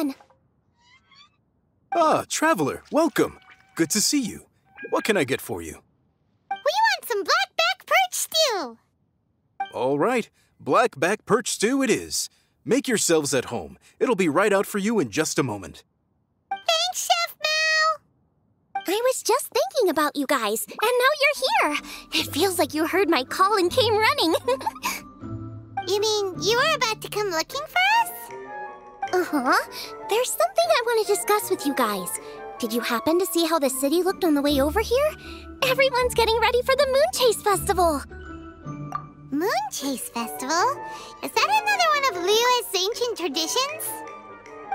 Paimon! Ah, traveler, welcome. Good to see you. What can I get for you? We want some blackback perch stew! All right, blackback perch stew it is. Make yourselves at home. It'll be right out for you in just a moment. Thanks, Chef Mao! I was just thinking about you guys, and now you're here! It feels like you heard my call and came running. You mean you were about to come looking for us? Uh-huh. There's something I want to discuss with you guys. Did you happen to see how the city looked on the way over here? Everyone's getting ready for the Moon Chase Festival. Moon Chase Festival? Is that another one of Liyue's ancient traditions?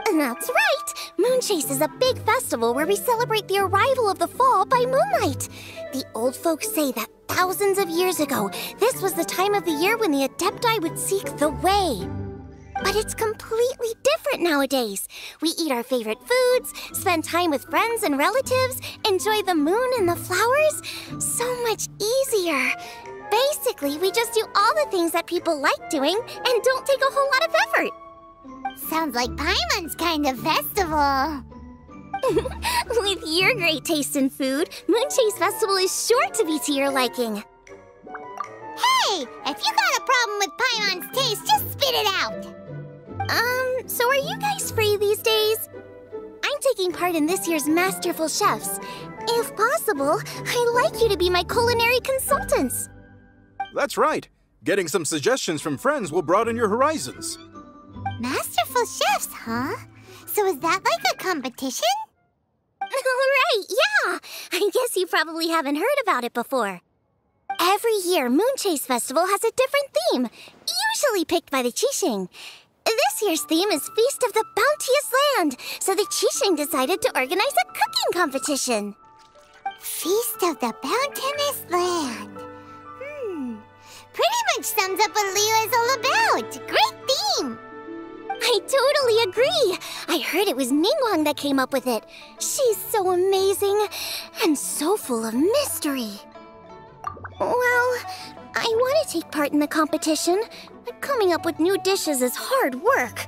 That's right! Moon Chase is a big festival where we celebrate the arrival of the fall by moonlight. The old folks say that thousands of years ago, this was the time of the year when the Adepti would seek the way. But it's completely different nowadays. We eat our favorite foods, spend time with friends and relatives, enjoy the moon and the flowers. So much easier. Basically, we just do all the things that people like doing and don't take a whole lot of effort. Sounds like Paimon's kind of festival. With your great taste in food, Moon Chase Festival is sure to be to your liking. Hey! If you got a problem with Paimon's taste, just spit it out! So are you guys free these days? I'm taking part in this year's Masterful Chefs. If possible, I'd like you to be my culinary consultants. That's right. Getting some suggestions from friends will broaden your horizons. Masterful Chefs, huh? So is that like a competition? Right, yeah! I guess you probably haven't heard about it before. Every year, Moon Chase Festival has a different theme, usually picked by the Qixing. This year's theme is Feast of the Bounteous Land, so the Qixing decided to organize a cooking competition. Feast of the Bounteous Land. Pretty much sums up what Liyue is all about. Great theme! I totally agree. I heard it was Ningguang that came up with it. She's so amazing and so full of mystery. Well, I want to take part in the competition, but coming up with new dishes is hard work.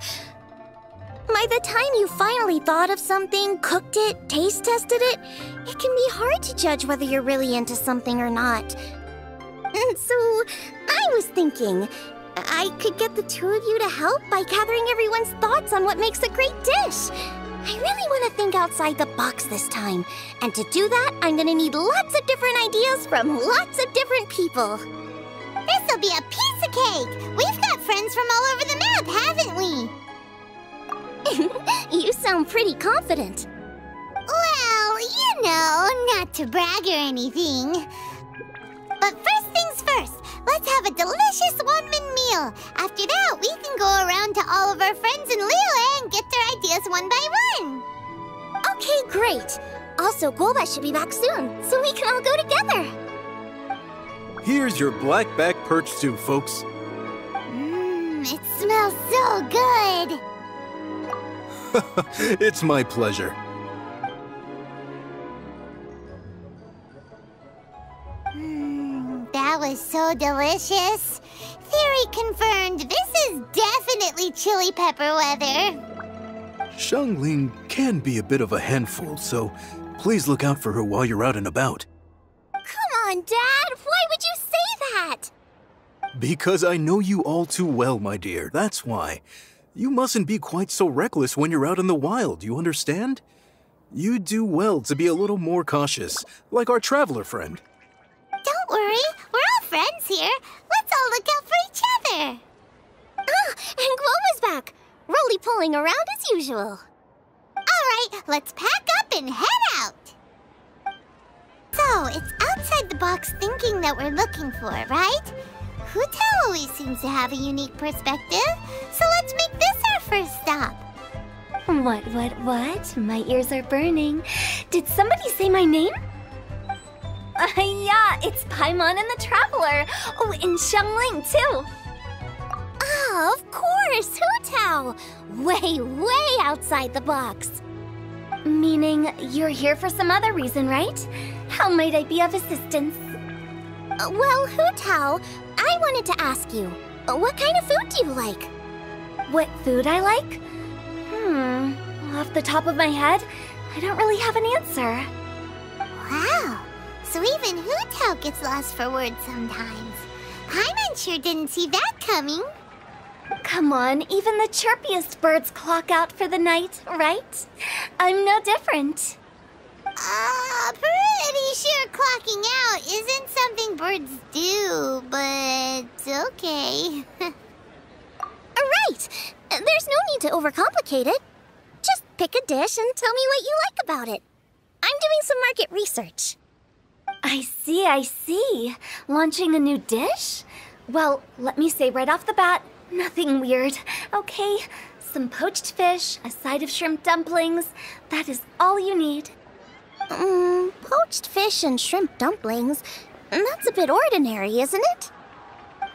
By the time you finally thought of something, cooked it, taste tested it, it can be hard to judge whether you're really into something or not. And so, I was thinking, I could get the two of you to help by gathering everyone's thoughts on what makes a great dish. I really want to think outside the box this time. And to do that, I'm going to need lots of different ideas from lots of different people. This'll be a piece of cake! We've got friends from all over the map, haven't we? You sound pretty confident. Well, you know, not to brag or anything. But first things first, let's have a delicious one-man meal. After that, we can go around to all of our friends in Liyue and get their ideas one by one. Okay, great. Also, Golbat should be back soon, so we can all go together. Here's your blackback perch stew, folks. It smells so good. It's my pleasure. That was so delicious. Theory confirmed, this is definitely chili pepper weather. Xiangling can be a bit of a handful, so please look out for her while you're out and about. Come on, Dad! Why would you say that? Because I know you all too well, my dear, that's why. You mustn't be quite so reckless when you're out in the wild, you understand? You do well to be a little more cautious, like our traveler friend. Don't worry, we're all friends here. Let's all look out for each other. Ah, and Gloma's back, roly-poling around as usual. All right, let's pack up and head out. So, it's outside the box thinking that we're looking for, right? Hu Tao always seems to have a unique perspective, so let's make this our first stop. What? My ears are burning. Did somebody say my name? Yeah, it's Paimon and the Traveler. Oh, and Xiangling, too. Ah, of course, Hu Tao. Way outside the box. Meaning you're here for some other reason, right? How might I be of assistance? Well, Hu Tao, I wanted to ask you, what kind of food do you like? What food I like? Off the top of my head, I don't really have an answer. Wow, so even Hu gets lost for words sometimes. Paimon sure didn't see that coming. Come on, even the chirpiest birds clock out for the night, right? I'm no different. Pretty sure clocking out isn't something birds do, but okay. Right! There's no need to overcomplicate it. Just pick a dish and tell me what you like about it. I'm doing some market research. I see. Launching a new dish? Well, let me say right off the bat, nothing weird, okay? Some poached fish, a side of shrimp dumplings. That is all you need. Poached fish and shrimp dumplings. That's a bit ordinary, isn't it?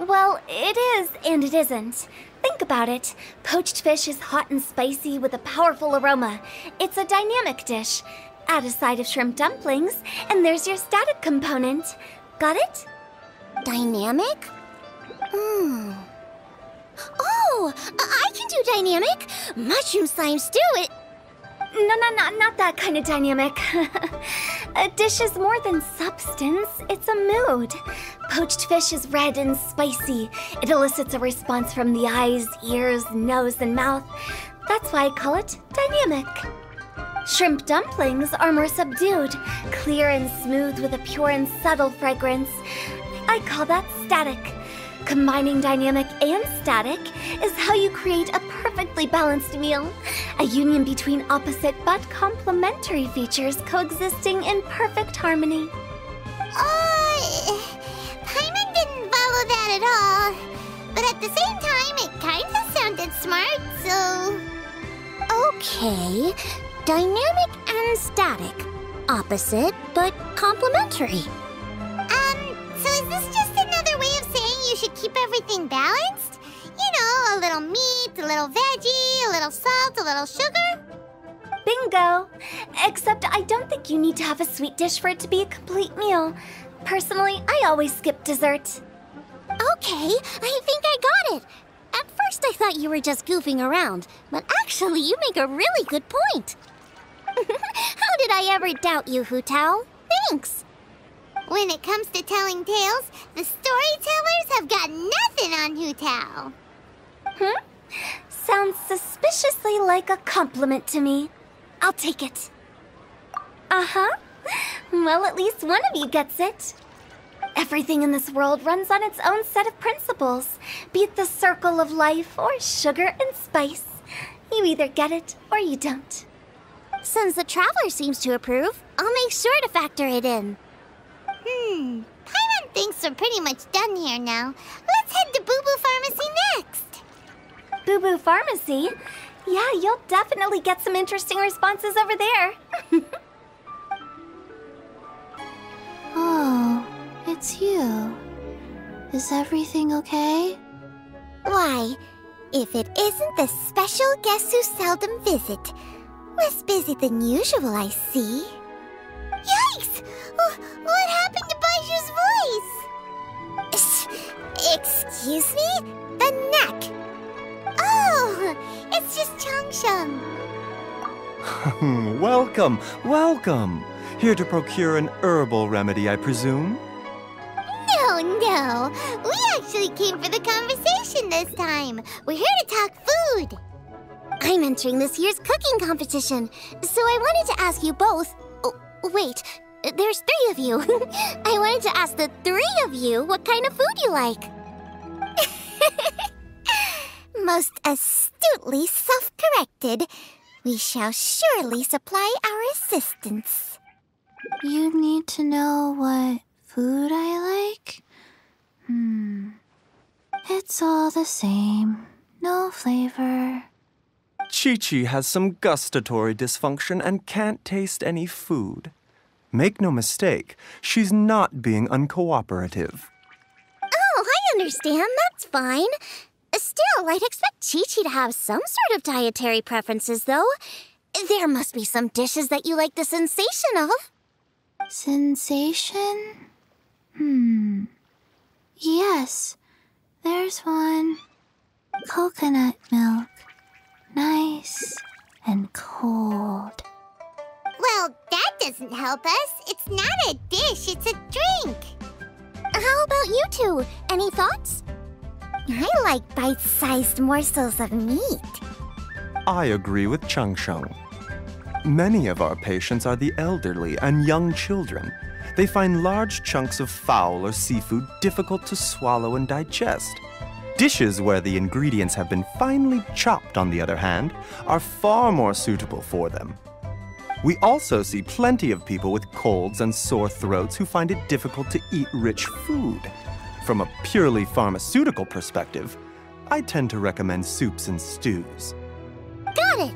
Well, it is and it isn't. Think about it. Poached fish is hot and spicy with a powerful aroma. It's a dynamic dish. Add a side of shrimp dumplings, and there's your static component. Got it? Dynamic? Oh, I can do dynamic. Mushroom slime stew it. No, not that kind of dynamic. A dish is more than substance, it's a mood. Poached fish is red and spicy. It elicits a response from the eyes, ears, nose, and mouth. That's why I call it dynamic. Shrimp dumplings are more subdued, clear and smooth with a pure and subtle fragrance. I call that static. Combining dynamic and static is how you create a perfectly balanced meal. A union between opposite but complementary features coexisting in perfect harmony. Paimon didn't follow that at all. But at the same time, it kinda sounded smart, so... Okay, dynamic and static. Opposite, but complementary. So is this just another way of saying you should keep everything balanced? You know, a little meat, a little veggie, a little salt, a little sugar? Bingo! Except I don't think you need to have a sweet dish for it to be a complete meal. Personally, I always skip dessert. Okay, I think I got it. At first I thought you were just goofing around, but actually you make a really good point. How did I ever doubt you, Hu Tao? Thanks. When it comes to telling tales, the storytellers have got nothing on Hu Tao. Sounds suspiciously like a compliment to me. I'll take it. Uh-huh. Well, at least one of you gets it. Everything in this world runs on its own set of principles, be it the circle of life or sugar and spice. You either get it or you don't. Since the Traveler seems to approve, I'll make sure to factor it in. Paimon thinks we're pretty much done here now. Let's head to Boo Boo Pharmacy next. Boo Boo Pharmacy? Yeah, you'll definitely get some interesting responses over there. Oh, it's you. Is everything okay? Why, if it isn't the special guest who seldom visit. Less busy than usual, I see. Yikes! What happened to Baiju's voice? Excuse me? The neck. Oh, it's just Changsheng. Welcome. Here to procure an herbal remedy, I presume? No. We actually came for the conversation this time. We're here to talk food. I'm entering this year's cooking competition, so I wanted to ask you both... Oh, wait, there's 3 of you. I wanted to ask the 3 of you what kind of food you like. Most astutely self-corrected. We shall surely supply our assistance. You need to know what food I like? It's all the same. No flavor. Chi-Chi has some gustatory dysfunction and can't taste any food. Make no mistake, she's not being uncooperative. Oh, I understand. That's fine. Still, I'd expect Chi-Chi to have some sort of dietary preferences, though. There must be some dishes that you like the sensation of. Sensation? Yes, there's one. Coconut milk. Nice and cold. Well, that doesn't help us. It's not a dish, it's a drink. How about you two? Any thoughts? I like bite-sized morsels of meat. I agree with Changsheng. Many of our patients are the elderly and young children. They find large chunks of fowl or seafood difficult to swallow and digest. Dishes where the ingredients have been finely chopped, on the other hand, are far more suitable for them. We also see plenty of people with colds and sore throats who find it difficult to eat rich food. From a purely pharmaceutical perspective, I tend to recommend soups and stews. Got it!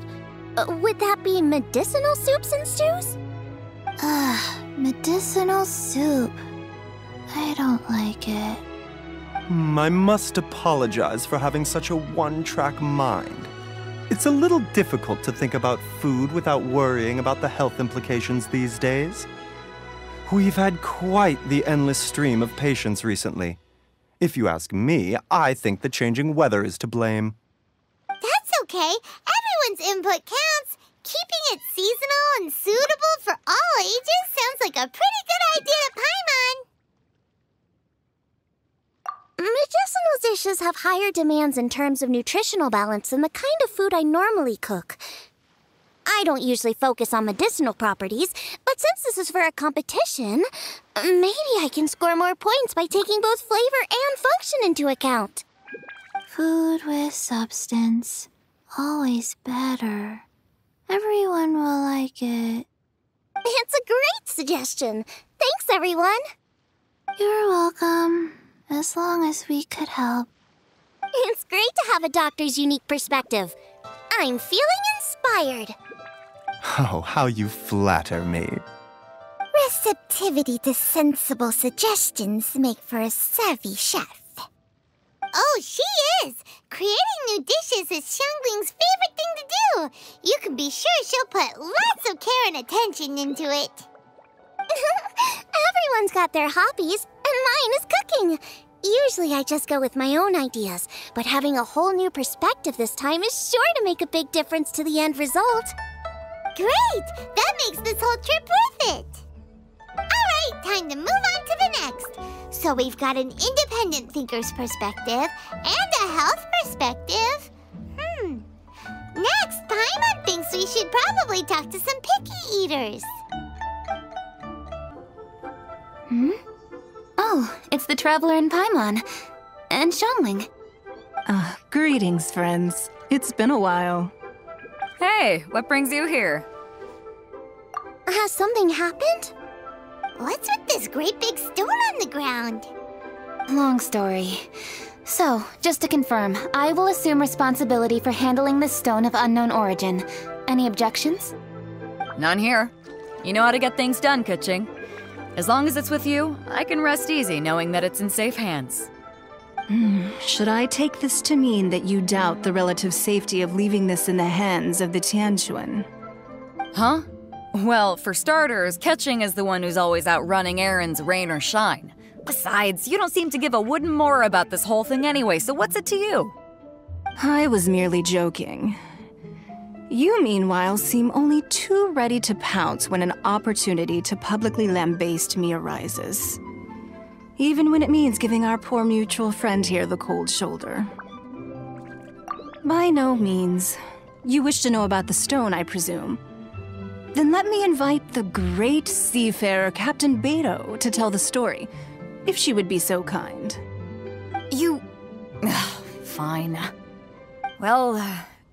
Would that be medicinal soups and stews? Medicinal soup. I don't like it. I must apologize for having such a one-track mind. It's a little difficult to think about food without worrying about the health implications these days. We've had quite the endless stream of patients recently. If you ask me, I think the changing weather is to blame. That's okay. Everyone's input counts. Keeping it seasonal and suitable for all ages sounds like a pretty good idea to Paimon. Medicinal dishes have higher demands in terms of nutritional balance than the kind of food I normally cook. I don't usually focus on medicinal properties, but since this is for a competition, maybe I can score more points by taking both flavor and function into account. Food with substance. Always better. Everyone will like it. It's a great suggestion. Thanks, everyone. You're welcome. As long as we could help. It's great to have a doctor's unique perspective. I'm feeling inspired. Oh, how you flatter me. Receptivity to sensible suggestions make for a savvy chef. Oh, she is! Creating new dishes is Xiangling's favorite thing to do. You can be sure she'll put lots of care and attention into it. Everyone's got their hobbies, and mine is cooking. Usually I just go with my own ideas, but having a whole new perspective this time is sure to make a big difference to the end result. Great! That makes this whole trip worth it. Alright, time to move on to the next. So we've got an independent thinker's perspective and a health perspective. Next, Paimon thinks we should probably talk to some picky eaters. Oh, it's the Traveler and Paimon. And Xiangling. Greetings, friends. It's been a while. Hey, what brings you here? Has something happened? What's with this great big stone on the ground? Long story. So, just to confirm, I will assume responsibility for handling this stone of unknown origin. Any objections? None here. You know how to get things done, Keqing. As long as it's with you, I can rest easy knowing that it's in safe hands. Should I take this to mean that you doubt the relative safety of leaving this in the hands of the Tianquan? Huh? Well, for starters, Keqing is the one who's always out running errands, rain or shine. Besides, you don't seem to give a wooden more about this whole thing anyway, so what's it to you? I was merely joking. You, meanwhile, seem only too ready to pounce when an opportunity to publicly lambaste me arises. Even when it means giving our poor mutual friend here the cold shoulder. By no means. You wish to know about the stone, I presume. Then let me invite the great seafarer Captain Beto to tell the story, if she would be so kind. You... Fine. Well,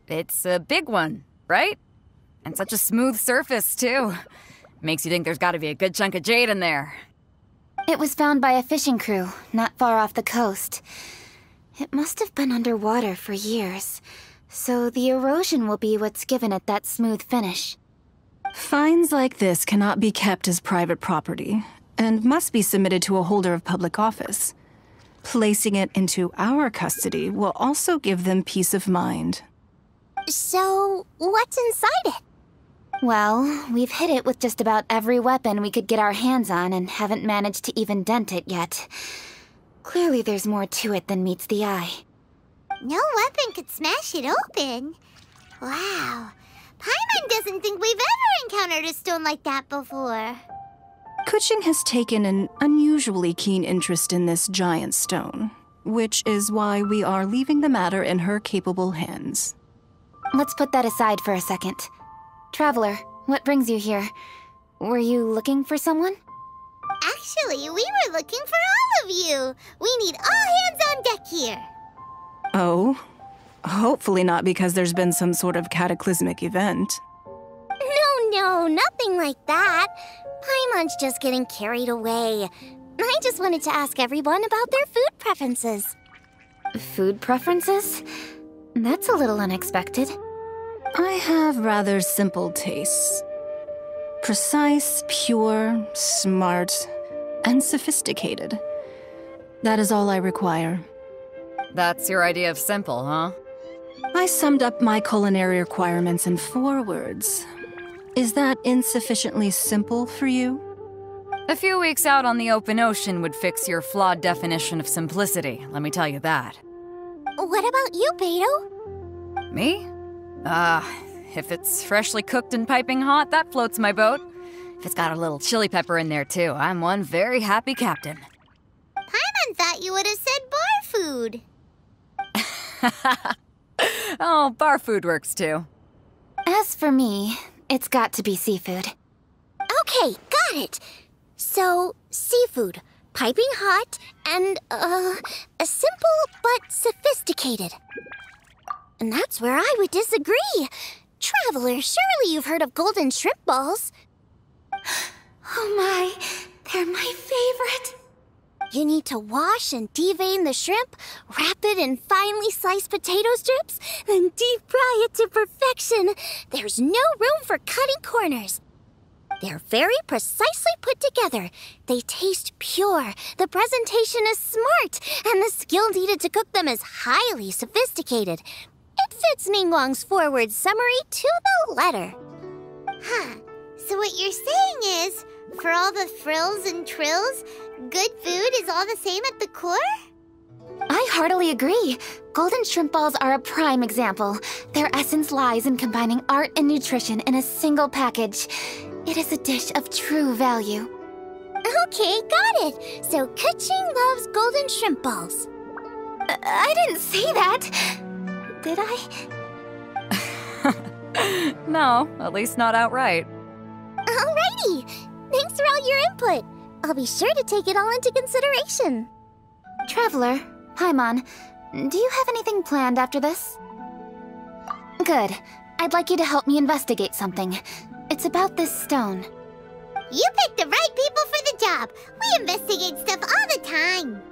it's a big one, right? And such a smooth surface, too. Makes you think there's gotta be a good chunk of jade in there. It was found by a fishing crew, not far off the coast. It must have been underwater for years, so the erosion will be what's given it that smooth finish. Finds like this cannot be kept as private property, and must be submitted to a holder of public office. Placing it into our custody will also give them peace of mind. So, what's inside it? Well, we've hit it with just about every weapon we could get our hands on and haven't managed to even dent it yet. Clearly there's more to it than meets the eye. No weapon could smash it open. Wow. Paimon doesn't think we've ever encountered a stone like that before. Kuching has taken an unusually keen interest in this giant stone, which is why we are leaving the matter in her capable hands. Let's put that aside for a second. Traveler, what brings you here? Were you looking for someone? Actually, we were looking for all of you. We need all hands on deck here. Oh? Hopefully not because there's been some sort of cataclysmic event. No, nothing like that. Paimon's just getting carried away. I just wanted to ask everyone about their food preferences. Food preferences? That's a little unexpected. I have rather simple tastes. Precise, pure, smart, and sophisticated. That is all I require. That's your idea of simple, huh? I summed up my culinary requirements in 4 words. Is that insufficiently simple for you? A few weeks out on the open ocean would fix your flawed definition of simplicity, let me tell you that. What about you, Beto? Me? If it's freshly cooked and piping hot, that floats my boat. If it's got a little chili pepper in there too, I'm one very happy captain. Paimon thought you would have said bar food. Oh, bar food works too. As for me, it's got to be seafood. Okay, got it. So, seafood, piping hot, and, simple but sophisticated. And that's where I would disagree. Traveler, surely you've heard of golden shrimp balls. Oh my, they're my favorite. You need to wash and devein the shrimp, wrap it in finely sliced potato strips, then deep fry it to perfection. There's no room for cutting corners. They're very precisely put together. They taste pure, the presentation is smart, and the skill needed to cook them is highly sophisticated. It fits Ningguang's forward summary to the letter. Huh. So what you're saying is, for all the frills and trills, good food is all the same at the core? I heartily agree. Golden shrimp balls are a prime example. Their essence lies in combining art and nutrition in a single package. It is a dish of true value. Okay, got it. So Kuching loves golden shrimp balls. I didn't say that. Did I? No, at least not outright. Alrighty. Thanks for all your input. I'll be sure to take it all into consideration. Traveler, Paimon, do you have anything planned after this? Good. I'd like you to help me investigate something. It's about this stone. You picked the right people for the job. We investigate stuff all the time.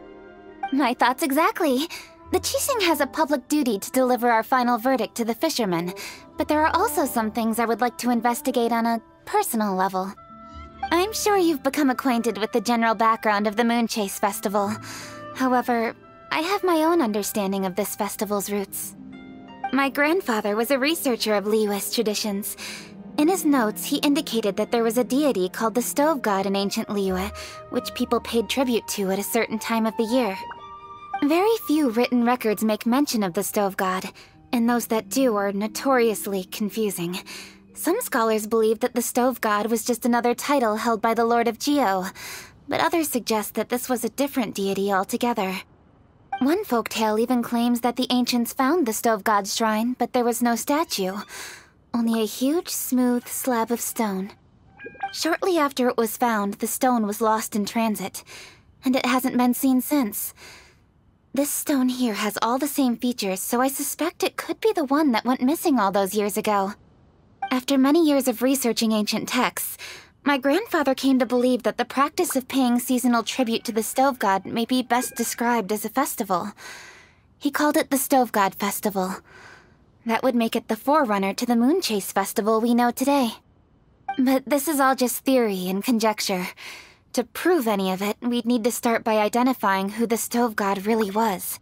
My thoughts exactly. The Qixing has a public duty to deliver our final verdict to the fishermen, but there are also some things I would like to investigate on a personal level. I'm sure you've become acquainted with the general background of the Moon Chase Festival. However, I have my own understanding of this festival's roots. My grandfather was a researcher of Liyue's traditions. In his notes, he indicated that there was a deity called the Stove God in ancient Liyue, which people paid tribute to at a certain time of the year. Very few written records make mention of the Stove God, and those that do are notoriously confusing. Some scholars believe that the Stove God was just another title held by the Lord of Geo, but others suggest that this was a different deity altogether. One folktale even claims that the ancients found the Stove God's shrine, but there was no statue, only a huge, smooth slab of stone. Shortly after it was found, the stone was lost in transit, and it hasn't been seen since. This stone here has all the same features, so I suspect it could be the one that went missing all those years ago. After many years of researching ancient texts, my grandfather came to believe that the practice of paying seasonal tribute to the Stove God may be best described as a festival. He called it the Stove God Festival. That would make it the forerunner to the Moon Chase Festival we know today. But this is all just theory and conjecture. To prove any of it, we'd need to start by identifying who the Stove God really was.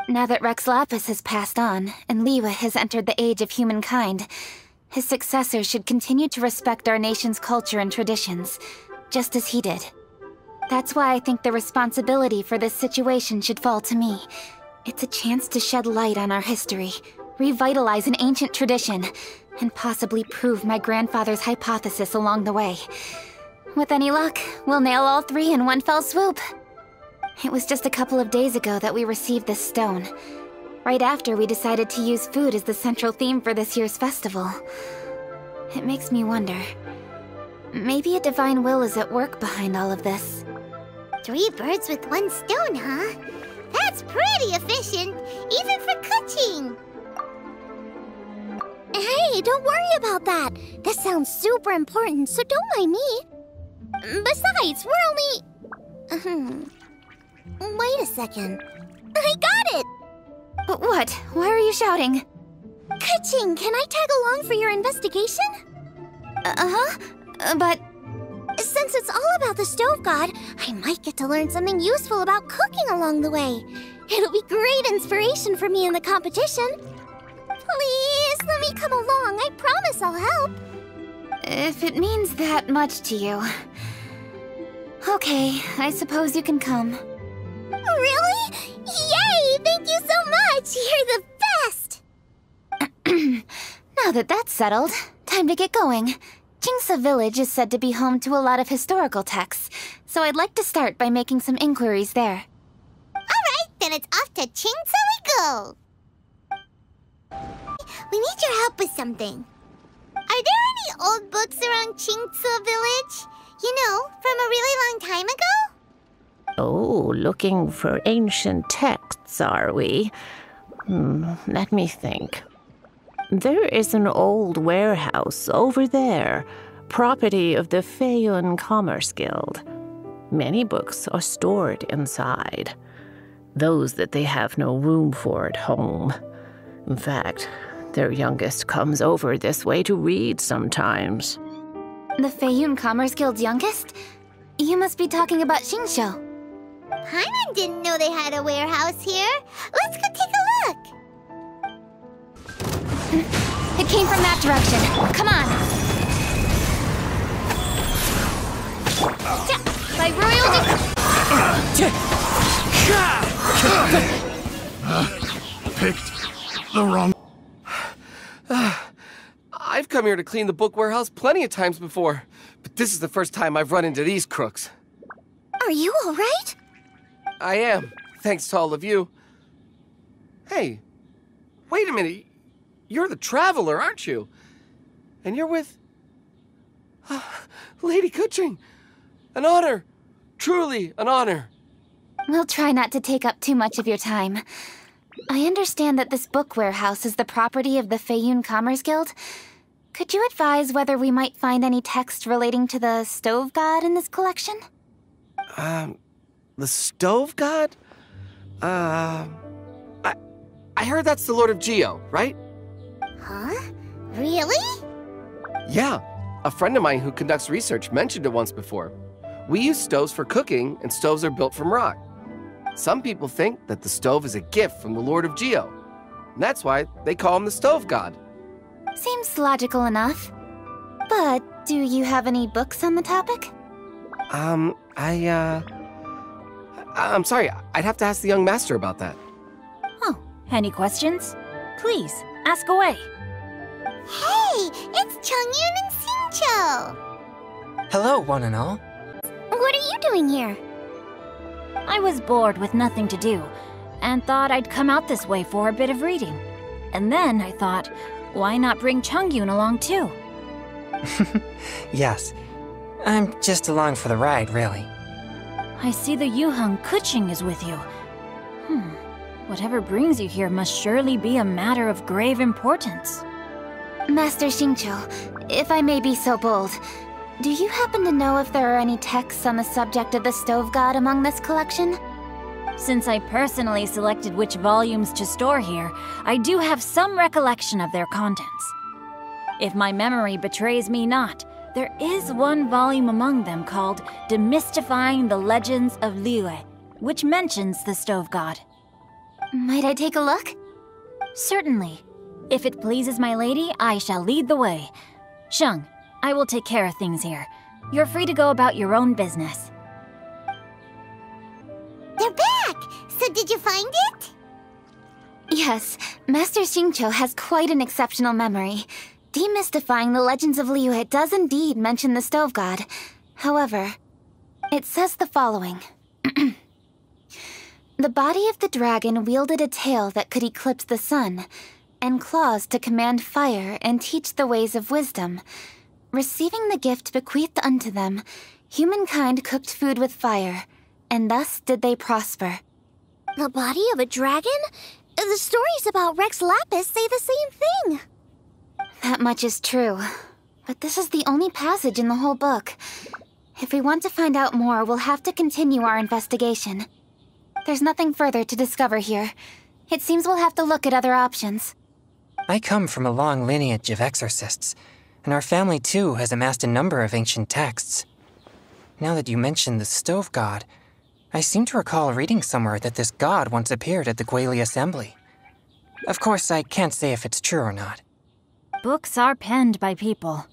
Now that Rex Lapis has passed on, and Liyue has entered the age of humankind, his successors should continue to respect our nation's culture and traditions, just as he did. That's why I think the responsibility for this situation should fall to me. It's a chance to shed light on our history, revitalize an ancient tradition, and possibly prove my grandfather's hypothesis along the way. With any luck, we'll nail all 3 in one fell swoop. It was just a couple of days ago that we received this stone, right after we decided to use food as the central theme for this year's festival. It makes me wonder, maybe a divine will is at work behind all of this. 3 birds with 1 stone, huh? That's pretty efficient, even for cooking. Hey, don't worry about that. This sounds super important, so don't mind me. Besides, we're only... Wait a second. I got it! What? Why are you shouting? Ka-ching, can I tag along for your investigation? But... Since it's all about the stove god, I might get to learn something useful about cooking along the way. It'll be great inspiration for me in the competition. Please, let me come along. I promise I'll help. If it means that much to you... Okay, I suppose you can come. Really? Yay! Thank you so much! You're the best! Now that that's settled, time to get going. Jingsa Village is said to be home to a lot of historical texts, so I'd like to start by making some inquiries there. Alright, then it's off to Jingsa we go! We need your help with something. Are there any old books around Jingsa Village? You know, from a really long time ago? Oh, looking for ancient texts, are we? Let me think. There is an old warehouse over there, property of the Feiyun Commerce Guild. Many books are stored inside, those that they have no room for at home. In fact, their youngest comes over this way to read sometimes. The Feiyun Commerce Guild's youngest? You must be talking about Xingqiu. Paimon didn't know they had a warehouse here. Let's go take a look. It came from that direction. Come on. By royal Picked the wrong... I've come here to clean the book warehouse plenty of times before, but this is the first time I've run into these crooks. Are you all right? I am, thanks to all of you. Hey, wait a minute. You're the traveler, aren't you? And you're with... Lady Kuching. An honor. Truly an honor. We'll try not to take up too much of your time. I understand that this book warehouse is the property of the Feiyun Commerce Guild. Could you advise whether we might find any text relating to the stove god in this collection? The stove god? I heard that's the Lord of Geo, right? Huh? Really? Yeah. A friend of mine who conducts research mentioned it once before. We use stoves for cooking, and stoves are built from rock. Some people think that the stove is a gift from the Lord of Geo. And that's why they call him the stove god. Seems logical enough. But do you have any books on the topic? I'm sorry, I'd have to ask the young master about that. Oh, any questions? Please, ask away. Hey, it's Chongyun and Xingqiu. Hello, one and all. What are you doing here? I was bored with nothing to do, and thought I'd come out this way for a bit of reading. And then I thought, why not bring Chongyun along too? Yes, I'm just along for the ride, really. I see the Yuheng Kuching is with you. Whatever brings you here must surely be a matter of grave importance. Master Xingqiu, if I may be so bold, do you happen to know if there are any texts on the subject of the stove god among this collection? Since I personally selected which volumes to store here, I do have some recollection of their contents. If my memory betrays me not, there is one volume among them called Demystifying the Legends of Liyue, which mentions the stove god. Might I take a look? Certainly. If it pleases my lady, I shall lead the way. Sheng, I will take care of things here. You're free to go about your own business. They're back! So did you find it? Yes, Master Xingqiu has quite an exceptional memory. Demystifying the legends of Liyue does indeed mention the stove god. However, it says the following. The body of the dragon wielded a tail that could eclipse the sun, and claws to command fire and teach the ways of wisdom. Receiving the gift bequeathed unto them, humankind cooked food with fire, and thus did they prosper. The body of a dragon? The stories about Rex Lapis say the same thing. That much is true, but this is the only passage in the whole book. If we want to find out more, we'll have to continue our investigation. There's nothing further to discover here. It seems we'll have to look at other options. I come from a long lineage of exorcists, and our family too has amassed a number of ancient texts. Now that you mention the stove god, I seem to recall reading somewhere that this god once appeared at the Guili Assembly. Of course, I can't say if it's true or not. Books are penned by people.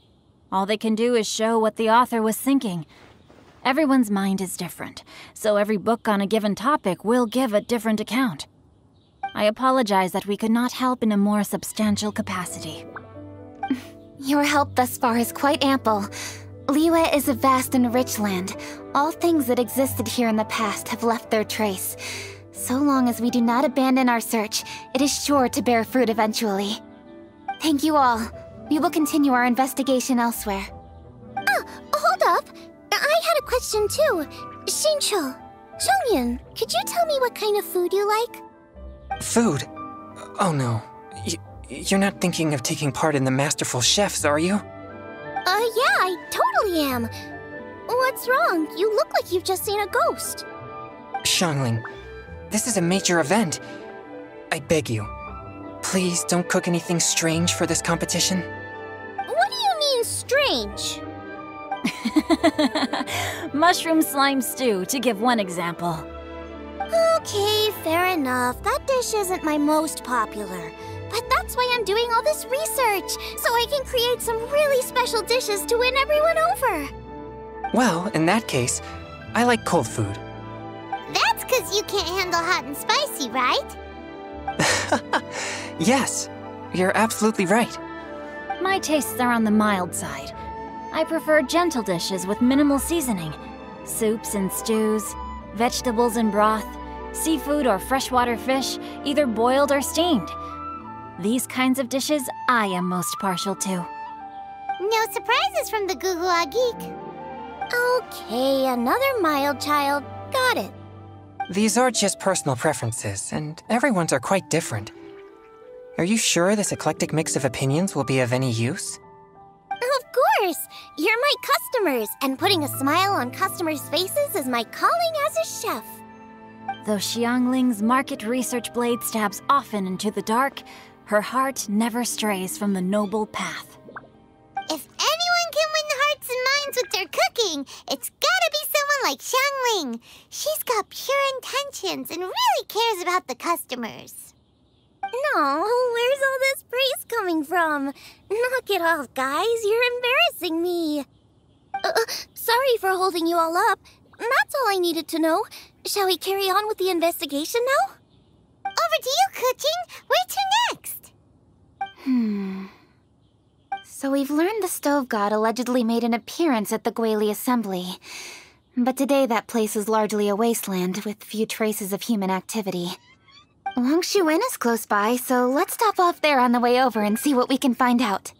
All they can do is show what the author was thinking. Everyone's mind is different, so every book on a given topic will give a different account. I apologize that we could not help in a more substantial capacity. Your help thus far is quite ample. Liyue is a vast and rich land. All things that existed here in the past have left their trace. So long as we do not abandon our search, it is sure to bear fruit eventually. Thank you all. We will continue our investigation elsewhere. Hold up. I had a question too. Xingqiu, Zhongyan, could you tell me what kind of food you like? Food? Oh no. You're not thinking of taking part in the Masterful Chefs, are you? Yeah, I totally am. What's wrong? You look like you've just seen a ghost. Xiangling, this is a major event. I beg you, please don't cook anything strange for this competition. What do you mean, strange? Mushroom slime stew, to give one example. Okay, fair enough. That dish isn't my most popular. But that's why I'm doing all this research, so I can create some really special dishes to win everyone over. Well, in that case, I like cold food. That's because you can't handle hot and spicy, right? Yes, you're absolutely right. My tastes are on the mild side. I prefer gentle dishes with minimal seasoning. Soups and stews, vegetables and broth, seafood or freshwater fish, either boiled or steamed. These kinds of dishes I am most partial to. No surprises from the Guhua Geek. Okay, another mild child. Got it. These are just personal preferences, and everyone's are quite different. Are you sure this eclectic mix of opinions will be of any use? Of course! You're my customers, and putting a smile on customers' faces is my calling as a chef. Though Xiangling's market research blade stabs often into the dark, her heart never strays from the noble path. If anyone can win hearts and minds with their cooking, it's gotta be someone like Xiangling. She's got pure intentions and really cares about the customers. No, where's all this praise coming from? Knock it off, guys. You're embarrassing me. Sorry for holding you all up. That's all I needed to know. Shall we carry on with the investigation now? Over to you, Kuching. Where to next? So we've learned the stove god allegedly made an appearance at the Guili Assembly. But today that place is largely a wasteland with few traces of human activity. Longshu Inn is close by, so let's stop off there on the way over and see what we can find out.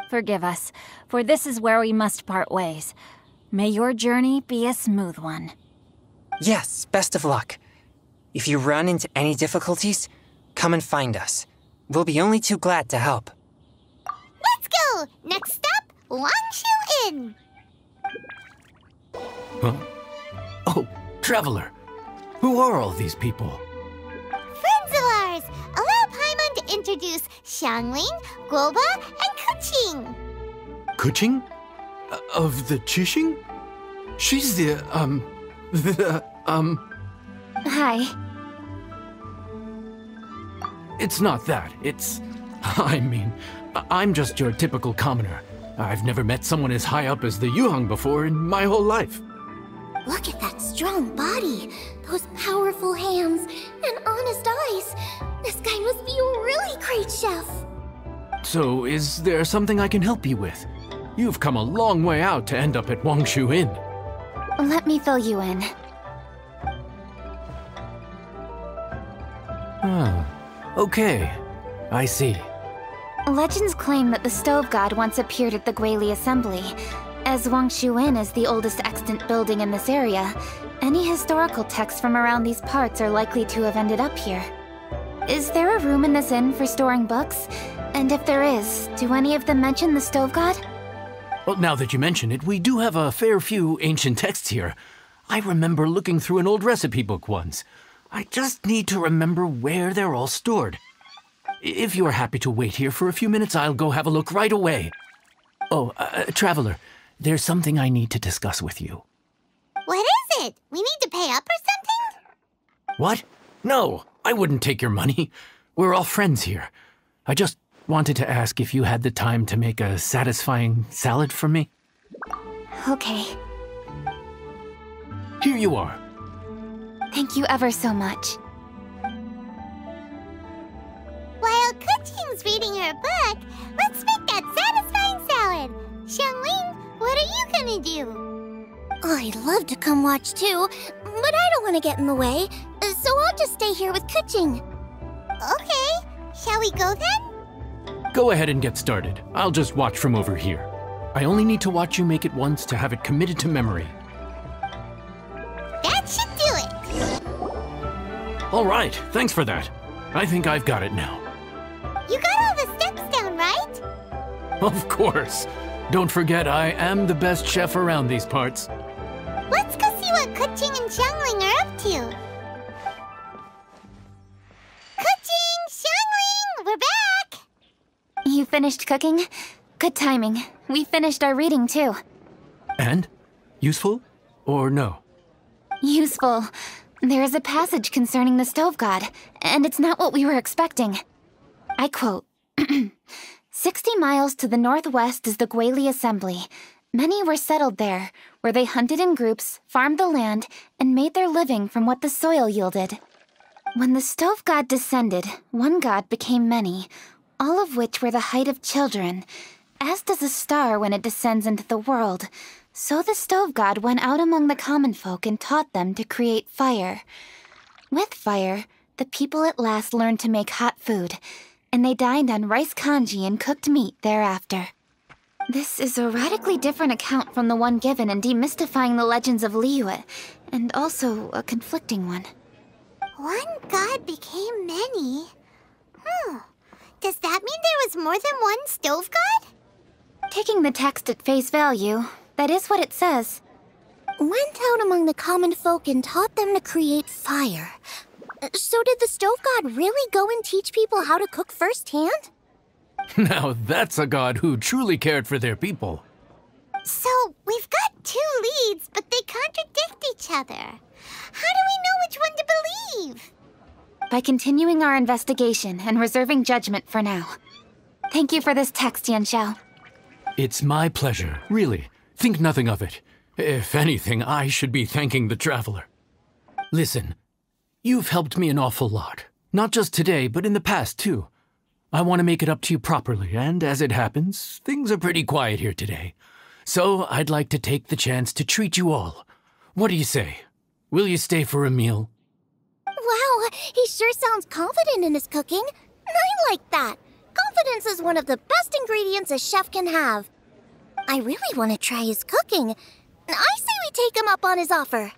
Forgive us, for this is where we must part ways. May your journey be a smooth one. Yes, best of luck. If you run into any difficulties, come and find us. We'll be only too glad to help. Let's go! Next stop, Longshu Inn! Huh? Oh, Traveler. Who are all these people? Friends of ours! Allow Paimon to introduce Xiangling, Guoba, and Kuching. Kuching? Of the Chishing? She's Hi. It's not that. It's... I'm just your typical commoner. I've never met someone as high up as the Yuheng before in my whole life. Look at that strong body, those powerful hands, and honest eyes. This guy must be a really great chef. So, is there something I can help you with? You've come a long way out to end up at Wangshu Inn. Let me fill you in. Ah, okay. I see. Legends claim that the Stove God once appeared at the Guili Assembly. As Wangshu Inn is the oldest extant building in this area, any historical texts from around these parts are likely to have ended up here. Is there a room in this inn for storing books? And if there is, do any of them mention the Stove God? Well, now that you mention it, we do have a fair few ancient texts here. I remember looking through an old recipe book once. I just need to remember where they're all stored. If you are happy to wait here for a few minutes, I'll go have a look right away. Oh, Traveler, there's something I need to discuss with you. What is it? We need to pay up or something? What? No, I wouldn't take your money. We're all friends here. I just wanted to ask if you had the time to make a satisfying salad for me. Okay. Here you are. Thank you ever so much. While Kuching's reading her book, let's make that satisfying salad. Xiangling, what are you gonna do? I'd love to come watch too, but I don't want to get in the way, so I'll just stay here with Kuching. Okay, shall we go then? Go ahead and get started. I'll just watch from over here. I only need to watch you make it once to have it committed to memory. That should do it. All right, thanks for that. I think I've got it now. You got all the steps down, right? Of course. Don't forget, I am the best chef around these parts. Let's go see what Kuching and Xiangling are up to. Kuching! Xiangling! We're back! You finished cooking? Good timing. We finished our reading too. And? Useful? Or no? Useful. There is a passage concerning the Stove God, and it's not what we were expecting. I quote, 60 miles to the northwest is the Guili Assembly. Many were settled there, where they hunted in groups, farmed the land, and made their living from what the soil yielded. When the Stove God descended, one god became many, all of which were the height of children. As does a star when it descends into the world, so the Stove God went out among the common folk and taught them to create fire. With fire, the people at last learned to make hot food, and they dined on rice congee and cooked meat thereafter. This is a radically different account from the one given in Demystifying the Legends of Liyue, and also a conflicting one. One god became many? Does that mean there was more than one Stove God? Taking the text at face value, that is what it says. Went out among the common folk and taught them to create fire. So did the Stove God really go and teach people how to cook firsthand? Now that's a god who truly cared for their people. So, we've got two leads, but they contradict each other. How do we know which one to believe? By continuing our investigation and reserving judgment for now. Thank you for this text, Yanxiao. It's my pleasure, really. Think nothing of it. If anything, I should be thanking the Traveler. Listen, you've helped me an awful lot. Not just today, but in the past, too. I want to make it up to you properly, and as it happens, things are pretty quiet here today. So I'd like to take the chance to treat you all. What do you say? Will you stay for a meal? Wow, he sure sounds confident in his cooking. I like that. Confidence is one of the best ingredients a chef can have. I really want to try his cooking. I say we take him up on his offer.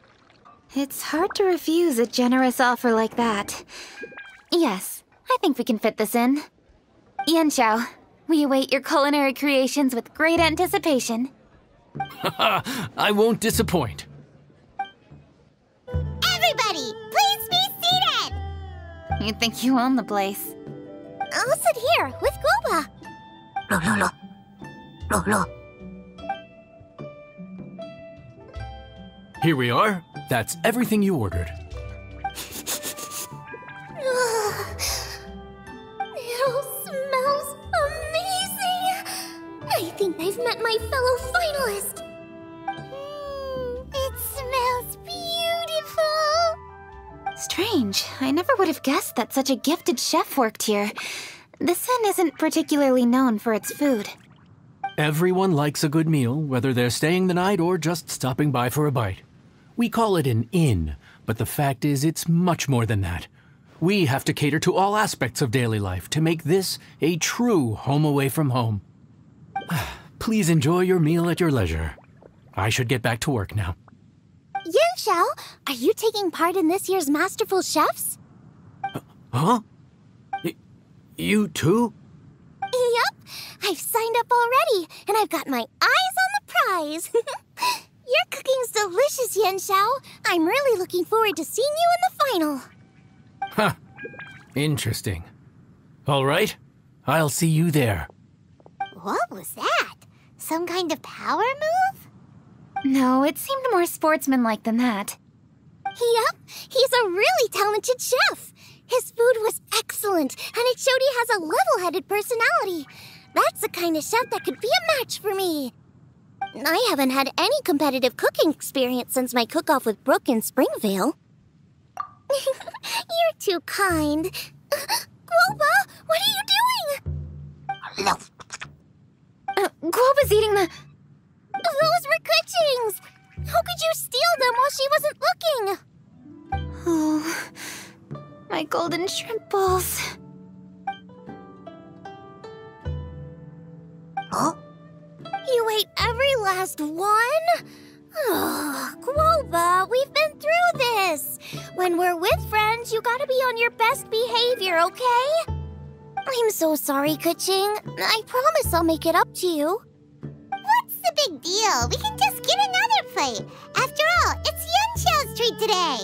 It's hard to refuse a generous offer like that. Yes, I think we can fit this in. Yanxiao, we await your culinary creations with great anticipation. I won't disappoint. Everybody, please be seated! You think you own the place. I'll sit here with Guoba. Here we are. That's everything you ordered. It all smells amazing. I think I've met my fellow finalist. It smells strange. I never would have guessed that such a gifted chef worked here. This inn isn't particularly known for its food. Everyone likes a good meal, whether they're staying the night or just stopping by for a bite. We call it an inn, but the fact is it's much more than that. We have to cater to all aspects of daily life to make this a true home away from home. Please enjoy your meal at your leisure. I should get back to work now. Yanxiao, are you taking part in this year's Masterful Chefs? Huh? You too? Yup, I've signed up already, and I've got my eyes on the prize. Your cooking's delicious, Yanxiao. I'm really looking forward to seeing you in the final. Huh. Interesting. All right, I'll see you there. What was that? Some kind of power move? No, it seemed more sportsmanlike than that. Yep, he's a really talented chef. His food was excellent, and it showed he has a level-headed personality. That's the kind of chef that could be a match for me. I haven't had any competitive cooking experience since my cook-off with Brooke in Springvale. You're too kind. Guoba, what are you doing? Guoba's eating the... Those were Kuching's! How could you steal them while she wasn't looking? Oh, my golden shrimp balls. Huh? You ate every last one? Oh, Guoba, we've been through this. When we're with friends, you gotta be on your best behavior, okay? I'm so sorry, Kuching. I promise I'll make it up to you. What's the big deal? We can just get another plate. After all, it's Yanxiao's treat today.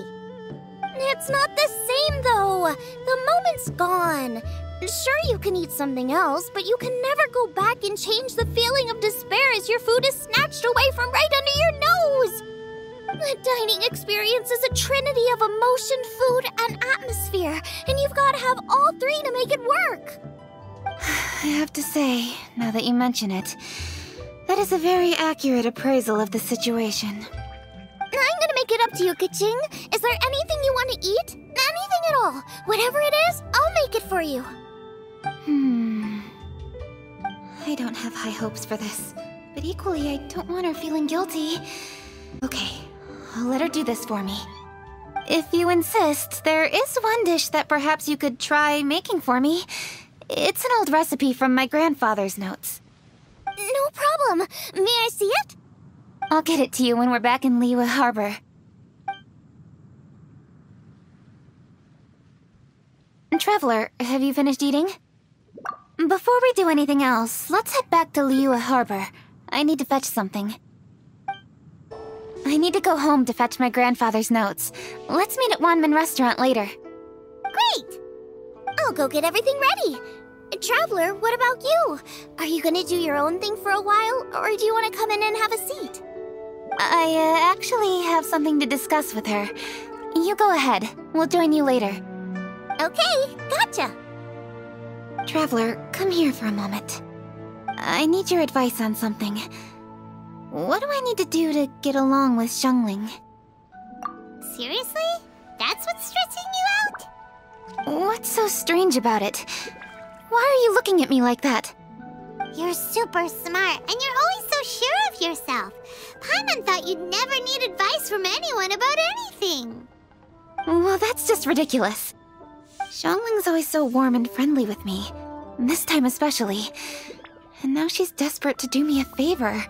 It's not the same, though. The moment's gone. Sure, you can eat something else, but you can never go back and change the feeling of despair as your food is snatched away from right under your nose. The dining experience is a trinity of emotion, food, and atmosphere, and you've got to have all three to make it work. I have to say, now that you mention it, that is a very accurate appraisal of the situation. I'm gonna make it up to you, Kuching. Is there anything you want to eat? Anything at all. Whatever it is, I'll make it for you. I don't have high hopes for this, but equally I don't want her feeling guilty. Okay, I'll let her do this for me. If you insist, there is one dish that perhaps you could try making for me. It's an old recipe from my grandfather's notes. No problem. May I see it? I'll get it to you when we're back in Liyue Harbor. Traveler, have you finished eating? Before we do anything else, let's head back to Liyue Harbor. I need to fetch something. I need to go home to fetch my grandfather's notes. Let's meet at Wanmin Restaurant later. Great! I'll go get everything ready. Traveler, what about you? Are you gonna do your own thing for a while, or do you want to come in and have a seat? I actually have something to discuss with her. You go ahead. We'll join you later. Okay, gotcha. Traveler, come here for a moment. I need your advice on something. What do I need to do to get along with Xiangling? Seriously? That's what's stressing you out? What's so strange about it? Why are you looking at me like that? You're super smart, and you're always so sure of yourself. Paimon thought you'd never need advice from anyone about anything. Well, that's just ridiculous. Xiangling's always so warm and friendly with me. This time especially. And now she's desperate to do me a favor.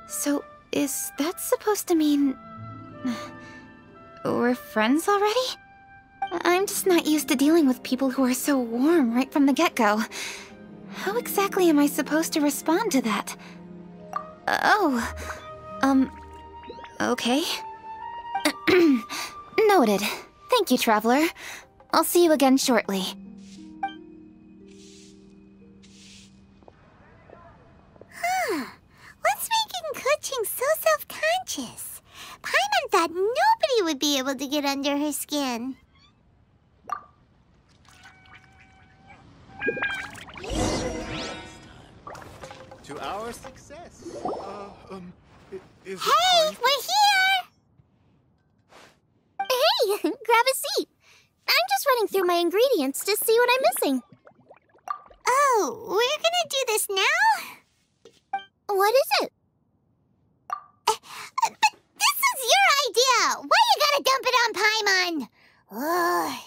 So, is that supposed to mean... we're friends already? I'm just not used to dealing with people who are so warm right from the get-go. How exactly am I supposed to respond to that? Okay. Noted. Thank you, Traveler. I'll see you again shortly. What's making Kuching so self-conscious? Paimon thought nobody would be able to get under her skin. To our success. Hey, we're here! Hey, grab a seat. was running through my ingredients to see what I'm missing. Oh, we're gonna do this now? What is it? But this is your idea! Why you gotta dump it on Paimon? Ugh.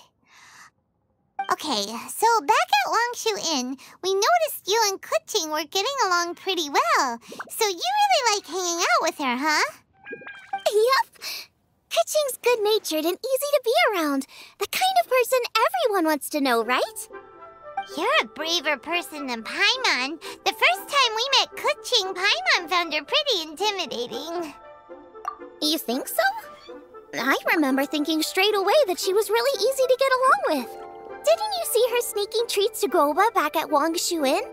Okay, so back at Longshu Inn, we noticed you and Kuching were getting along pretty well. So you really like hanging out with her, huh? Yup. Kuching's good-natured and easy to be around. The kind of person everyone wants to know, right? You're a braver person than Paimon. The first time we met Kuching, Paimon found her pretty intimidating. You think so? I remember thinking straight away that she was really easy to get along with. Didn't you see her sneaking treats to Goba back at Longshu Inn?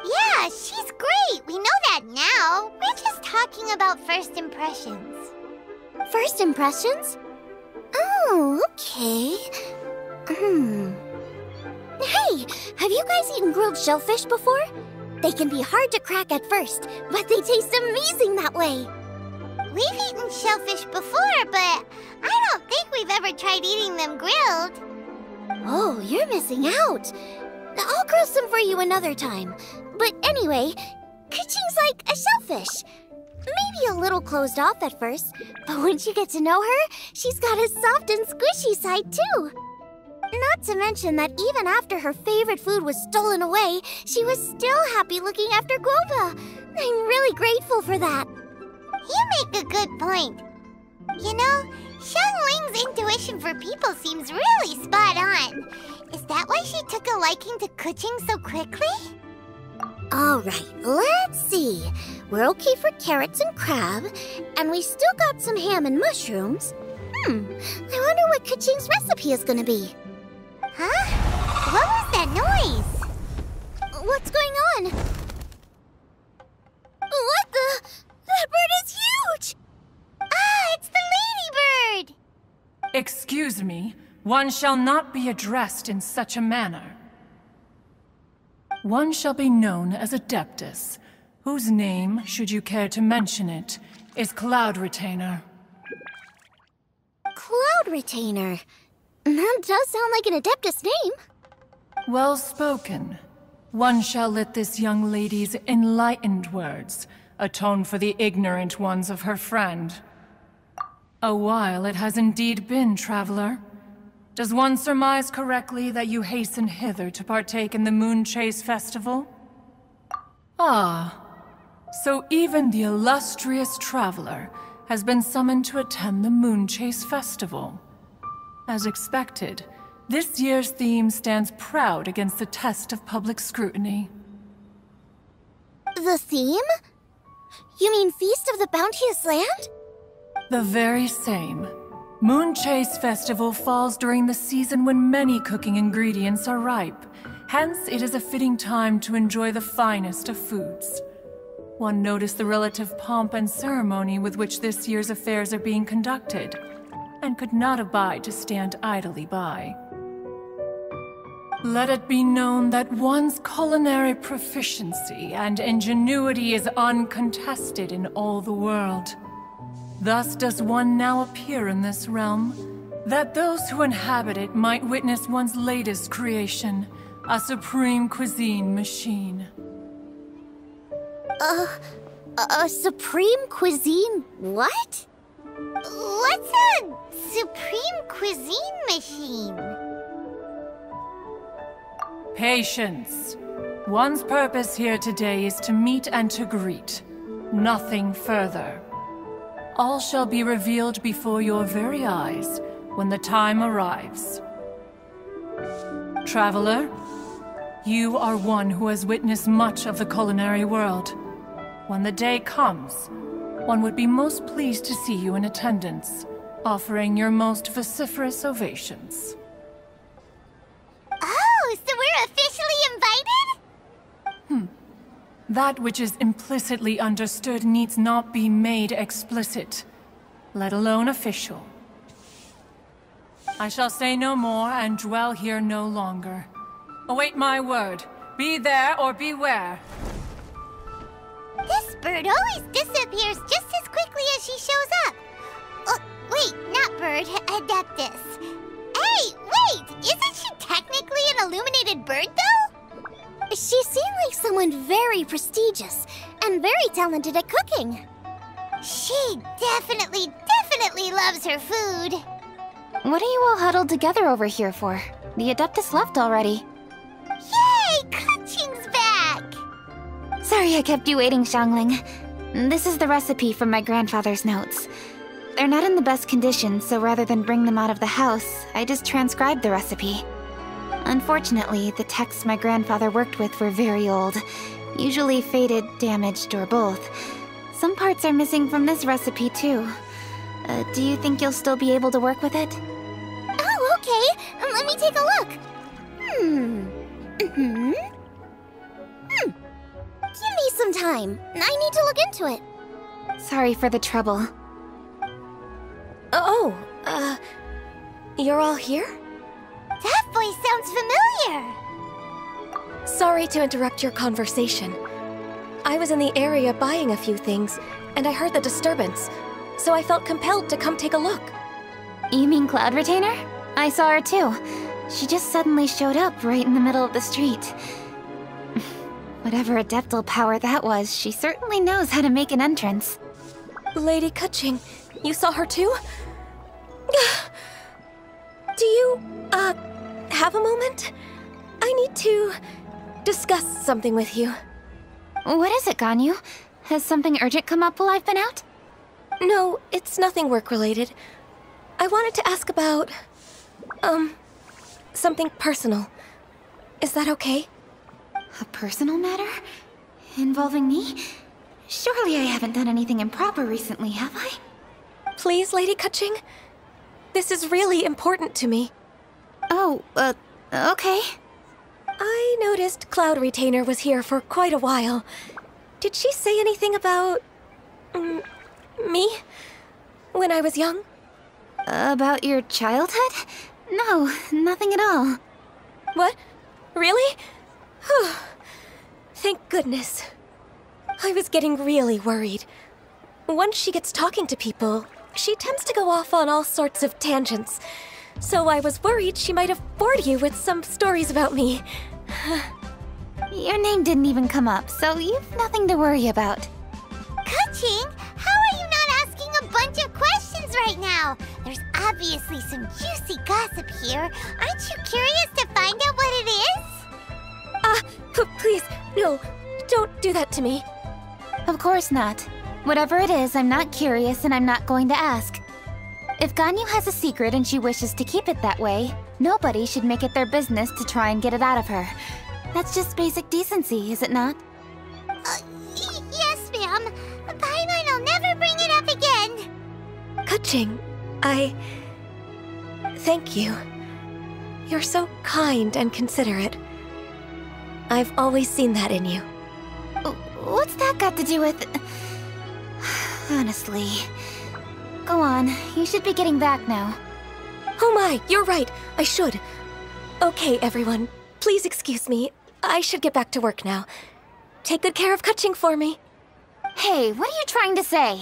Yeah, she's great. We know that now. We're just talking about first impressions. First impressions? Oh, okay. Hey, have you guys eaten grilled shellfish before? They can be hard to crack at first, but they taste amazing that way. We've eaten shellfish before, but I don't think we've ever tried eating them grilled. Oh, you're missing out. I'll grill some for you another time. But anyway, Kuching's like a shellfish. Maybe a little closed off at first, but once you get to know her, she's got a soft and squishy side too. Not to mention that even after her favorite food was stolen away, she was still happy looking after Goba. I'm really grateful for that. You make a good point. You know, Xiangling's intuition for people seems really spot on. Is that why she took a liking to Kuching so quickly? Alright, let's see. We're okay for carrots and crab, and we still got some ham and mushrooms. I wonder what Kuching's recipe is gonna be. Huh? What was that noise? What's going on? What the? That bird is huge! Ah, it's the ladybird! Excuse me, one shall not be addressed in such a manner. One shall be known as Adeptus, whose name, should you care to mention it, is Cloud Retainer. Cloud Retainer? That does sound like an Adeptus name. Well spoken. One shall let this young lady's enlightened words atone for the ignorant ones of her friend. A while it has indeed been, traveler. Does one surmise correctly that you hasten hither to partake in the Moon Chase Festival? Ah, so even the illustrious traveler has been summoned to attend the Moon Chase Festival. As expected, this year's theme stands proud against the test of public scrutiny. The theme? You mean Feast of the Bounteous Land? The very same. Moon Chase Festival falls during the season when many cooking ingredients are ripe. Hence, it is a fitting time to enjoy the finest of foods. One noticed the relative pomp and ceremony with which this year's affairs are being conducted, and could not abide to stand idly by. Let it be known that one's culinary proficiency and ingenuity is uncontested in all the world. Thus does one now appear in this realm, that those who inhabit it might witness one's latest creation, a supreme cuisine machine. A supreme cuisine what? What's a supreme cuisine machine? Patience. One's purpose here today is to meet and to greet. Nothing further. All shall be revealed before your very eyes when the time arrives. Traveler, you are one who has witnessed much of the culinary world. When the day comes, one would be most pleased to see you in attendance, offering your most vociferous ovations. Oh, so we're officially invited? That which is implicitly understood needs not be made explicit, let alone official. I shall say no more and dwell here no longer. Await my word. Be there or beware. This bird always disappears just as quickly as she shows up. Oh, wait, not bird, Adeptus. Wait! Isn't she technically an illuminated bird, though? She seemed like someone very prestigious and very talented at cooking. She definitely loves her food. What are you all huddled together over here for? The Adeptus left already. Yay! Kaching's back! Sorry I kept you waiting, Xiangling. This is the recipe from my grandfather's notes. They're not in the best condition, so rather than bring them out of the house, I just transcribed the recipe. Unfortunately, the texts my grandfather worked with were very old, usually faded, damaged, or both. Some parts are missing from this recipe, too. Do you think you'll still be able to work with it? Oh, okay. Let me take a look. Give me some time. I need to look into it. Sorry for the trouble. You're all here? That voice sounds familiar. Sorry to interrupt your conversation. I was in the area buying a few things, and I heard the disturbance, so I felt compelled to come take a look. You mean Cloud Retainer? I saw her too. She just suddenly showed up right in the middle of the street. Whatever adeptal power that was, she certainly knows how to make an entrance. Lady Kaching, you saw her too? Do you, have a moment? I need to discuss something with you. What is it, Ganyu? Has something urgent come up while I've been out? No, it's nothing work-related. I wanted to ask about, something personal. Is that okay? A personal matter? Involving me? Surely I haven't done anything improper recently, have I? Please, Lady Kaching. This is really important to me. Oh, okay. I noticed Cloud Retainer was here for quite a while. Did she say anything about... me? When I was young? About your childhood? No, nothing at all. What? Really? Thank goodness. I was getting really worried. Once she gets talking to people, she tends to go off on all sorts of tangents. So I was worried she might have bored you with some stories about me. Your name didn't even come up, so you've nothing to worry about. Kaching, how are you not asking a bunch of questions right now? There's obviously some juicy gossip here. Aren't you curious to find out what it is? Please, no, don't do that to me. Of course not. Whatever it is, I'm not curious and I'm not going to ask. If Ganyu has a secret and she wishes to keep it that way, nobody should make it their business to try and get it out of her. That's just basic decency, is it not? Yes, ma'am. Paimon will never bring it up again. Kaching, thank you. You're so kind and considerate. I've always seen that in you. What's that got to do with... Honestly. Go on, you should be getting back now. Oh my, you're right, I should. Okay, everyone, please excuse me. I should get back to work now. Take good care of Kaching for me. Hey, what are you trying to say?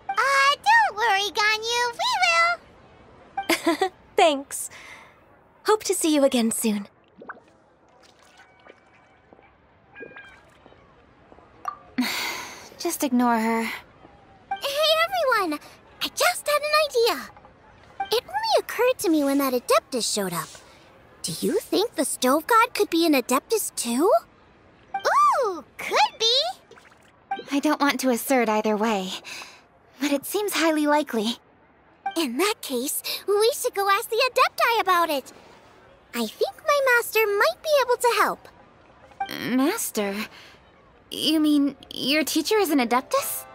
Don't worry, Ganyu, we will. Thanks. Hope to see you again soon. Just ignore her. Hey, everyone! I just had an idea. It only occurred to me when that Adeptus showed up. Do you think the Stove God could be an Adeptus too? Ooh, could be. I don't want to assert either way, but it seems highly likely. In that case, we should go ask the Adepti about it. I think my master might be able to help. Master? You mean your teacher is an Adeptus?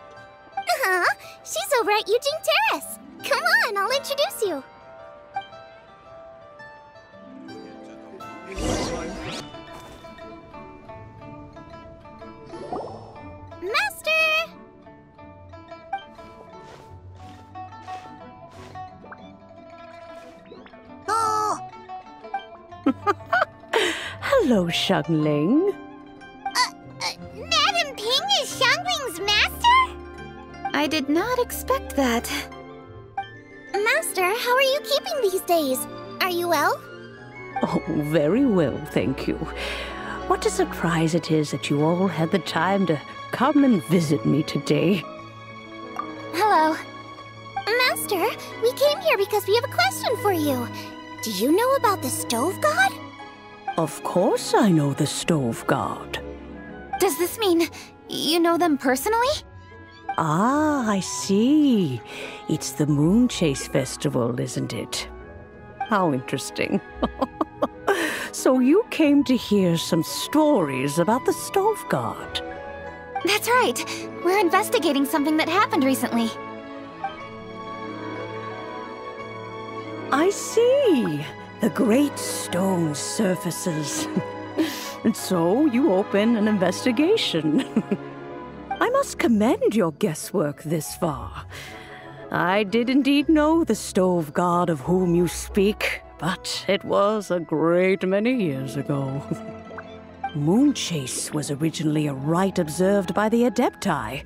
Uh-huh. She's over at Yujing Terrace. Come on, I'll introduce you. Master! Oh! Hello, Xiangling. Madam Ping is Xiangling's master? I did not expect that. Master, how are you keeping these days? Are you well? Oh, very well, thank you. What a surprise it is that you all had the time to come and visit me today. Hello. Master, we came here because we have a question for you. Do you know about the Stove God? Of course I know the Stove God. Does this mean you know them personally? Ah, I see. It's the Moon Chase Festival, isn't it? How interesting. So you came to hear some stories about the Stove God. That's right. We're investigating something that happened recently. I see. The great stone surfaces. And so you open an investigation. I must commend your guesswork this far. I did indeed know the Stove God of whom you speak, but it was a great many years ago. Moon Chase was originally a rite observed by the Adepti,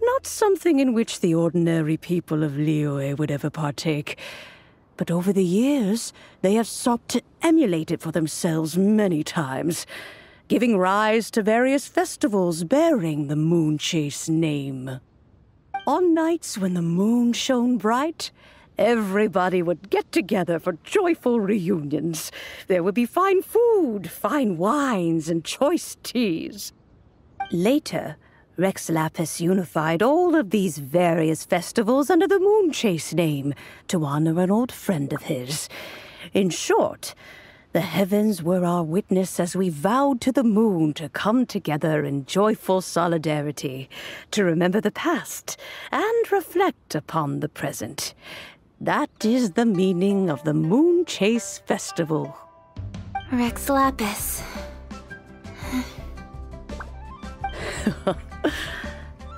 not something in which the ordinary people of Liyue would ever partake. But over the years, they have sought to emulate it for themselves many times, giving rise to various festivals bearing the Moon Chase name. On nights when the moon shone bright, everybody would get together for joyful reunions. There would be fine food, fine wines, and choice teas. Later, Rex Lapis unified all of these various festivals under the Moon Chase name to honor an old friend of his. In short, the heavens were our witness as we vowed to the moon to come together in joyful solidarity, to remember the past and reflect upon the present. That is the meaning of the Moon Chase Festival. Rex Lapis.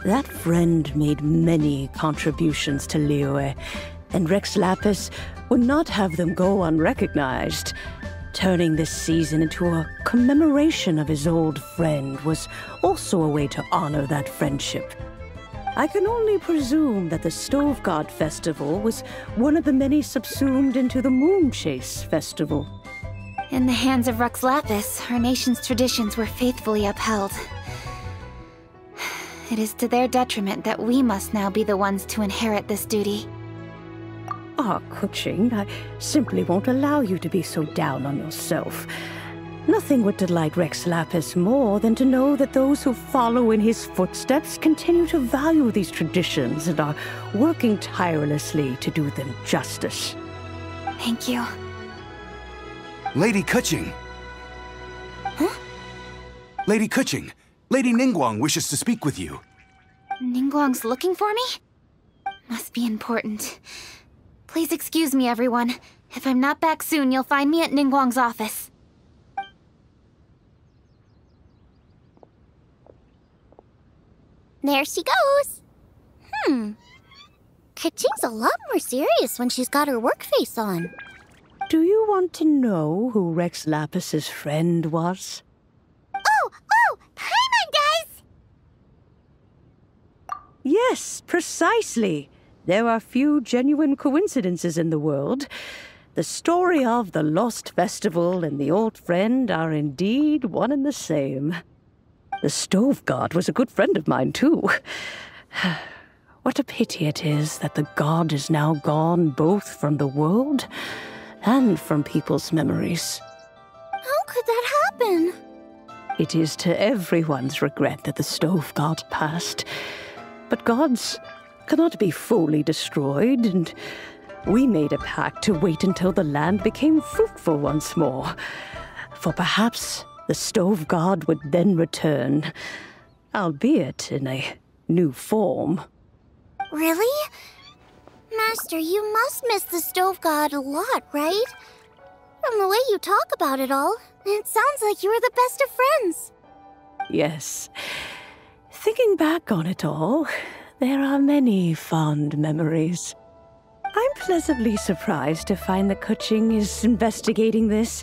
That friend made many contributions to Liyue, and Rex Lapis would not have them go unrecognized. Turning this season into a commemoration of his old friend was also a way to honor that friendship. I can only presume that the Stove God Festival was one of the many subsumed into the Moon Chase Festival. In the hands of Rex Lapis, our nation's traditions were faithfully upheld. It is to their detriment that we must now be the ones to inherit this duty. Ah, Kuching, I simply won't allow you to be so down on yourself. Nothing would delight Rex Lapis more than to know that those who follow in his footsteps continue to value these traditions and are working tirelessly to do them justice. Thank you. Lady Kuching! Huh? Lady Kuching! Lady Ningguang wishes to speak with you. Ningguang's looking for me? Must be important. Please excuse me, everyone. If I'm not back soon, you'll find me at Ningguang's office. There she goes. Kuching's a lot more serious when she's got her work face on. Do you want to know who Rex Lapis's friend was? Oh, Paimon does! Yes, precisely. There are few genuine coincidences in the world. The story of the Lost Festival and the old friend are indeed one and the same. The Stove God was a good friend of mine, too. What a pity it is that the god is now gone both from the world and from people's memories. How could that happen? It is to everyone's regret that the Stove God passed. But gods cannot be fully destroyed, and we made a pact to wait until the land became fruitful once more. For perhaps the Stove God would then return, albeit in a new form. Really? Master, you must miss the Stove God a lot, right? From the way you talk about it all, it sounds like you were the best of friends. Yes. Thinking back on it all, there are many fond memories. I'm pleasantly surprised to find that Kuching is investigating this.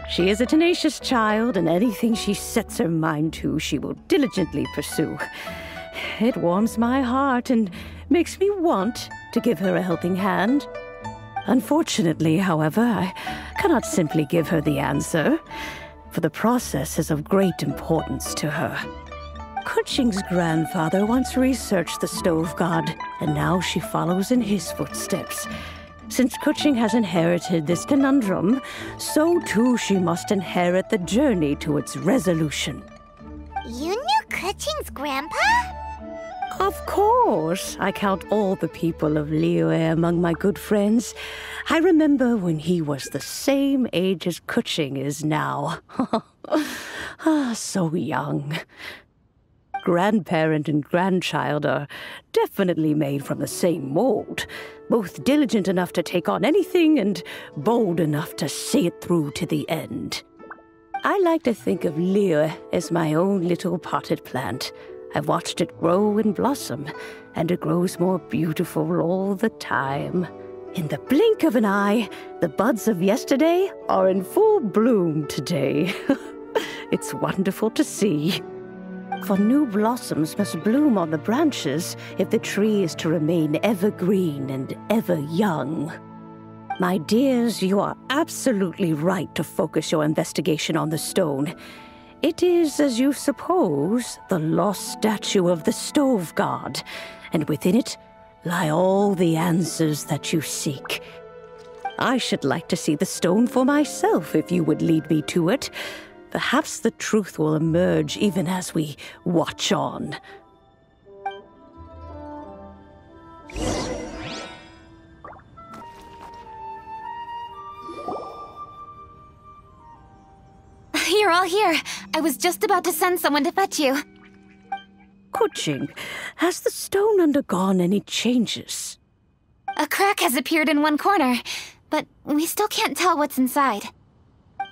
She is a tenacious child, and anything she sets her mind to, she will diligently pursue. It warms my heart and makes me want to give her a helping hand. Unfortunately, however, I cannot simply give her the answer, for the process is of great importance to her. Kuching's grandfather once researched the stove god, and now she follows in his footsteps. Since Kuching has inherited this conundrum, so too she must inherit the journey to its resolution. You knew Kuching's grandpa? Of course. I count all the people of Liyue among my good friends. I remember when he was the same age as Kuching is now. So young. Grandparent and grandchild are definitely made from the same mold, both diligent enough to take on anything and bold enough to see it through to the end. I like to think of Liyue as my own little potted plant. I've watched it grow and blossom, and it grows more beautiful all the time. In the blink of an eye, the buds of yesterday are in full bloom today. It's wonderful to see. For new blossoms must bloom on the branches if the tree is to remain evergreen and ever young. My dears, you are absolutely right to focus your investigation on the stone. It is, as you suppose, the lost statue of the stove god, and within it lie all the answers that you seek. I should like to see the stone for myself if you would lead me to it. Perhaps the truth will emerge even as we watch on. You're all here. I was just about to send someone to fetch you. Kuching, has the stone undergone any changes? A crack has appeared in one corner, but we still can't tell what's inside.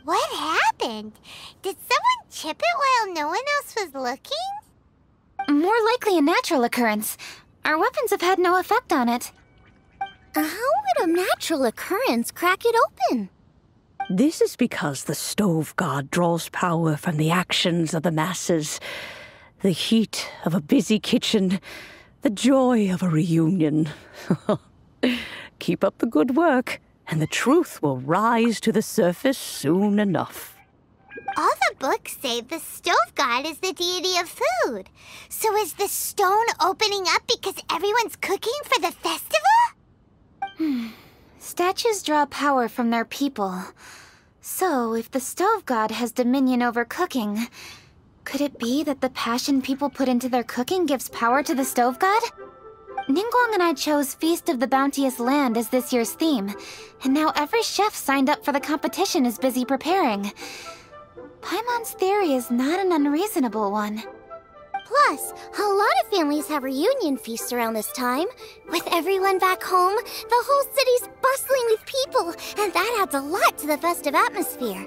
What happened? Did someone chip it while no one else was looking? More likely a natural occurrence. Our weapons have had no effect on it. How would a natural occurrence crack it open? This is because the stove god draws power from the actions of the masses. The heat of a busy kitchen, the joy of a reunion. Keep up the good work, and the truth will rise to the surface soon enough. All the books say the stove god is the deity of food. So is the stone opening up because everyone's cooking for the festival? Statues draw power from their people. So, if the stove god has dominion over cooking, could it be that the passion people put into their cooking gives power to the stove god? Ningguang and I chose Feast of the Bounteous Land as this year's theme, and now every chef signed up for the competition is busy preparing. Paimon's theory is not an unreasonable one. Plus, a lot of families have reunion feasts around this time. With everyone back home, the whole city's bustling with people, and that adds a lot to the festive atmosphere.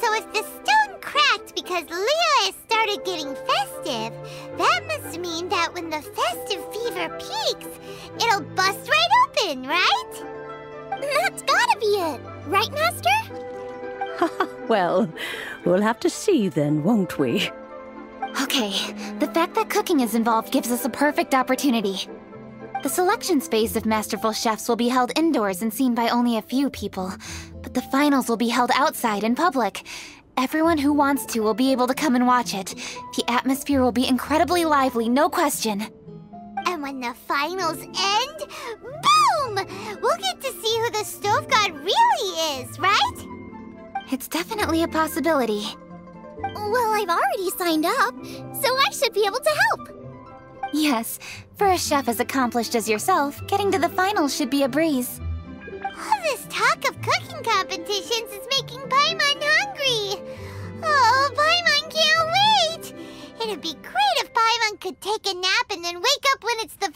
So if the stone cracked because Liyue has started getting festive, that must mean that when the festive fever peaks, it'll bust right open, right? That's gotta be it, right, Master? Well, we'll have to see then, won't we? Okay, the fact that cooking is involved gives us a perfect opportunity. The selections phase of Masterful Chefs will be held indoors and seen by only a few people, but the finals will be held outside in public. Everyone who wants to will be able to come and watch it. The atmosphere will be incredibly lively, no question. And when the finals end, boom! We'll get to see who the stove god really is, right? It's definitely a possibility. Well, I've already signed up, so I should be able to help. Yes, for a chef as accomplished as yourself, getting to the finals should be a breeze. All this talk of cooking competitions is making Paimon hungry. Oh, Paimon can't wait! It'd be great if Paimon could take a nap and then wake up when it's the